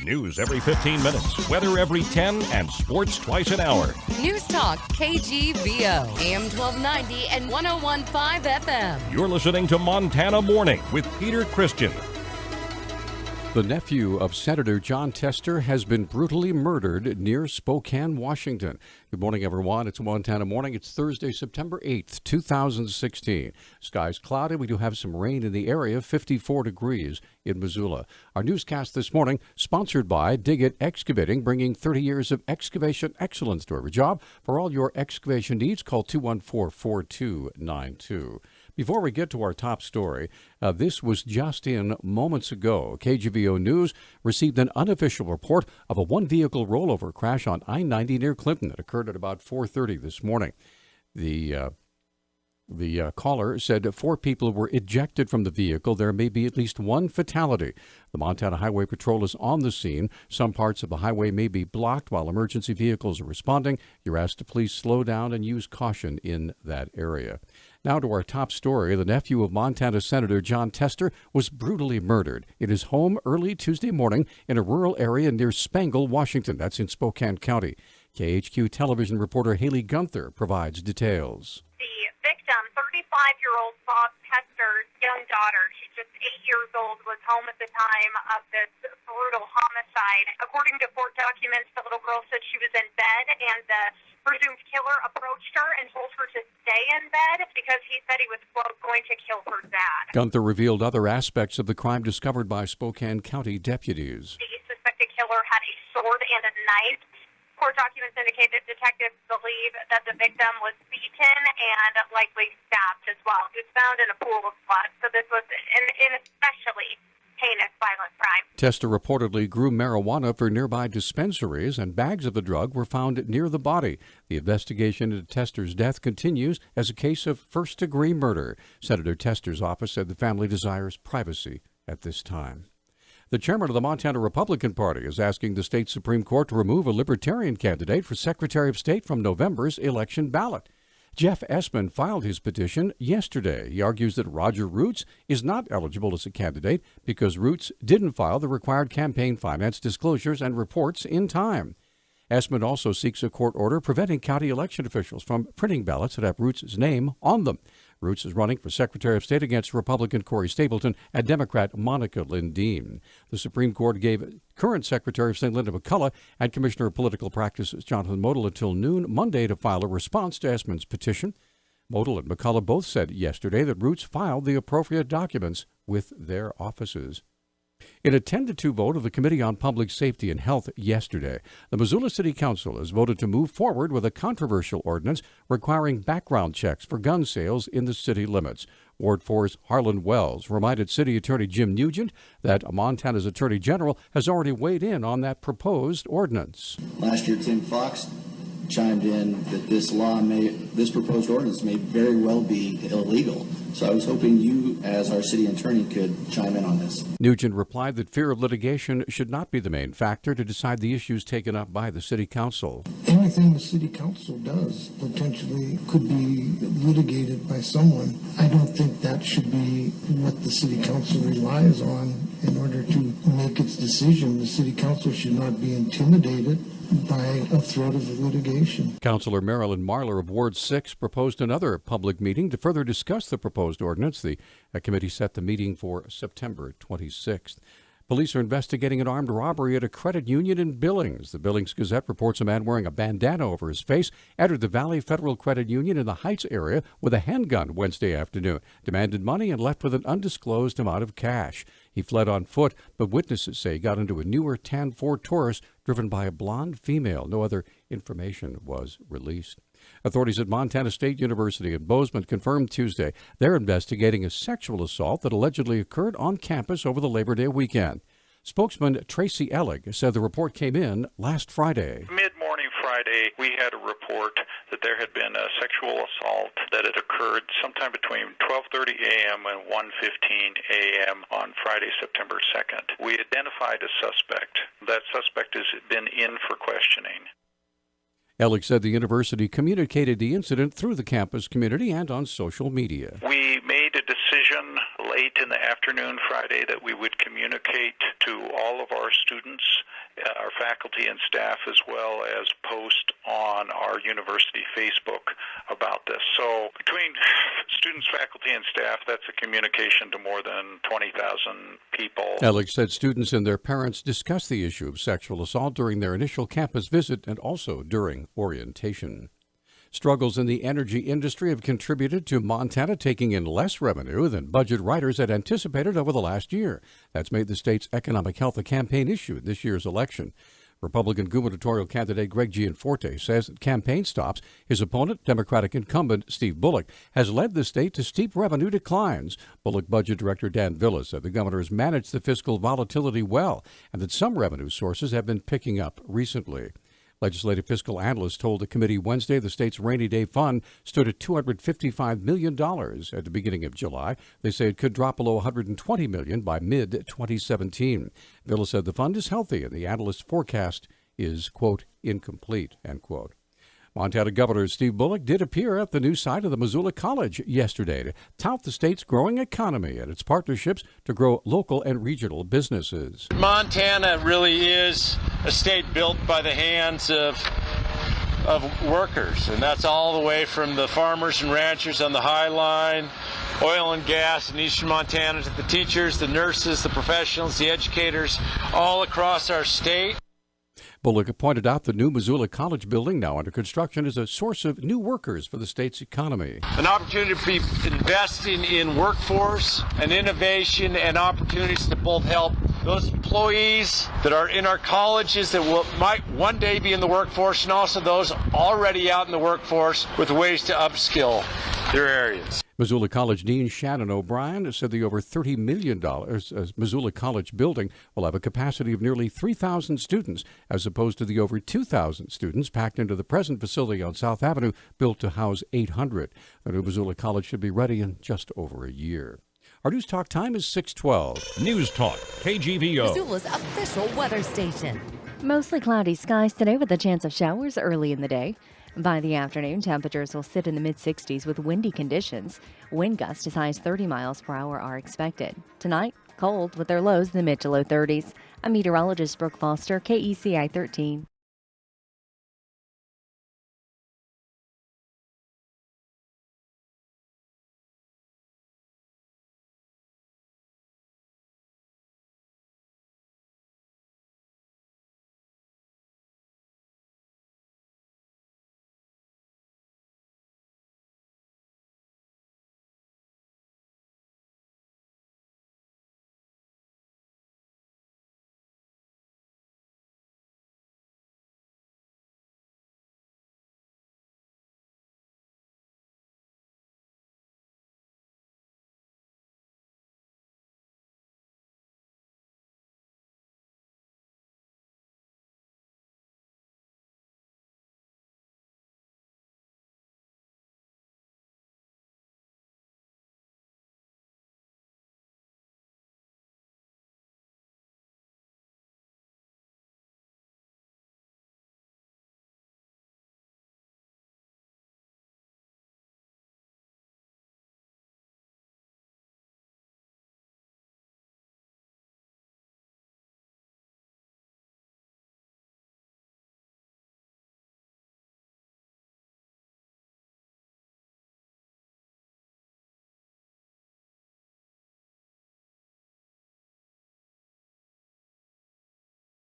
News every 15 minutes, weather every 10, and sports twice an hour. Newstalk, KGVO, AM 1290 and 101.5 FM. You're listening to Montana Morning with Peter Christian. The nephew of Senator Jon Tester has been brutally murdered near Spokane, Washington. Good morning, everyone. It's Montana Morning. It's Thursday, September 8th, 2016. Skies cloudy. We do have some rain in the area, 54 degrees in Missoula. Our newscast this morning, sponsored by Dig It Excavating, bringing 30 years of excavation excellence to every job. For all your excavation needs, call 214-4292. Before we get to our top story, this was just in moments ago. KGVO News received an unofficial report of a one-vehicle rollover crash on I-90 near Clinton. It occurred at about 4:30 this morning. The caller said 4 people were ejected from the vehicle. There may be at least one fatality. The Montana Highway Patrol is on the scene. Some parts of the highway may be blocked while emergency vehicles are responding. You're asked to please slow down and use caution in that area. Now to our top story. The nephew of Montana Senator Jon Tester was brutally murdered in his home early Tuesday morning in a rural area near Spangle, Washington. That's in Spokane County. KHQ television reporter Haley Gunther provides details. The victim, 35-year-old Bob Tester's young daughter, she's just 8 years old, was home at the time of this brutal homicide. According to court documents, the little girl said she was in bed, and the presumed killer approached her and told her to stay in bed because he said he was, quote, going to kill her dad. Gunther revealed other aspects of the crime discovered by Spokane County deputies. The suspected killer had a sword and a knife. Court documents indicate that detectives believe that the victim was beaten and likely stabbed as well. He was found in a pool of blood, so this was an especially heinous violent crime. Tester reportedly grew marijuana for nearby dispensaries, and bags of the drug were found near the body. The investigation into Tester's death continues as a case of first-degree murder. Senator Tester's office said the family desires privacy at this time. The chairman of the Montana Republican Party is asking the state Supreme Court to remove a Libertarian candidate for Secretary of State from November's election ballot. Jeff Essman filed his petition yesterday. He argues that Roger Roots is not eligible as a candidate because Roots didn't file the required campaign finance disclosures and reports in time. Essman also seeks a court order preventing county election officials from printing ballots that have Roots' name on them. Roots is running for Secretary of State against Republican Corey Stapleton and Democrat Monica Lindeen. The Supreme Court gave current Secretary of State Linda McCullough and Commissioner of Political Practices Jonathan Modell until noon Monday to file a response to Essman's petition. Modell and McCullough both said yesterday that Roots filed the appropriate documents with their offices. In a 10-2 vote of the Committee on Public Safety and Health yesterday, the Missoula City Council has voted to move forward with a controversial ordinance requiring background checks for gun sales in the city limits. Ward 4's Harlan Wells reminded City Attorney Jim Nugent that Montana's Attorney General has already weighed in on that proposed ordinance. Last year, Tim Fox chimed in that this proposed ordinance may very well be illegal. So I was hoping you, as our city attorney, could chime in on this. Nugent replied that fear of litigation should not be the main factor to decide the issues taken up by the city council. Anything the city council does potentially could be litigated by someone. I don't think that should be what the city council relies on in order to make its decision. The city council should not be intimidated by a threat of litigation. Councilor Marilyn Marler of Ward 6 proposed another public meeting to further discuss the proposed ordinance. The committee set the meeting for September 26th. Police are investigating an armed robbery at a credit union in Billings. The Billings Gazette reports a man wearing a bandana over his face entered the Valley Federal Credit Union in the Heights area with a handgun Wednesday afternoon, demanded money, and left with an undisclosed amount of cash. He fled on foot, but witnesses say he got into a newer tan Ford Taurus driven by a blonde female. No other information was released. Authorities at Montana State University in Bozeman confirmed Tuesday they're investigating a sexual assault that allegedly occurred on campus over the Labor Day weekend. Spokesman Tracy Ellig said the report came in last Friday. Mid-morning Friday, we had a report that there had been a sexual assault that had occurred sometime between 12:30 a.m. and 1:15 a.m. on Friday, September 2nd. We identified a suspect. That suspect has been in for questioning. Ellig said the university communicated the incident through the campus community and on social media. We made a decision late in the afternoon Friday that we would communicate to all of our students our faculty and staff, as well as post on our university Facebook about this. So between students, faculty, and staff, that's a communication to more than 20,000 people. Alex said students and their parents discussed the issue of sexual assault during their initial campus visit and also during orientation. Struggles in the energy industry have contributed to Montana taking in less revenue than budget writers had anticipated over the last year. That's made the state's economic health a campaign issue in this year's election. Republican gubernatorial candidate Greg Gianforte says at campaign stops, his opponent, Democratic incumbent Steve Bullock, has led the state to steep revenue declines. Bullock Budget Director Dan Villas said the governor has managed the fiscal volatility well and that some revenue sources have been picking up recently. Legislative fiscal analysts told the committee Wednesday the state's rainy day fund stood at $255 million at the beginning of July. They say it could drop below $120 million by mid-2017. Villa said the fund is healthy and the analyst's forecast is, quote, incomplete, end quote. Montana Governor Steve Bullock did appear at the new site of the Missoula College yesterday to tout the state's growing economy and its partnerships to grow local and regional businesses. Montana really is a state built by the hands of workers, and that's all the way from the farmers and ranchers on the High Line, oil and gas in eastern Montana, to the teachers, the nurses, the professionals, the educators, all across our state. Bullock pointed out the new Missoula College building, now under construction, is a source of new workers for the state's economy. An opportunity to be investing in workforce and innovation and opportunities to both help those employees that are in our colleges that might one day be in the workforce, and also those already out in the workforce with ways to upskill their areas. Missoula College Dean Shannon O'Brien said the over $30 million Missoula College building will have a capacity of nearly 3,000 students, as opposed to the over 2,000 students packed into the present facility on South Avenue, built to house 800. The new Missoula College should be ready in just over a year. Our News Talk time is 6:12. News Talk, KGVO. Missoula's official weather station. Mostly cloudy skies today with a chance of showers early in the day. By the afternoon, temperatures will sit in the mid-60s with windy conditions. Wind gusts as high as 30 miles per hour are expected. Tonight, cold with their lows in the mid to low 30s. I'm meteorologist Brooke Foster, KECI 13.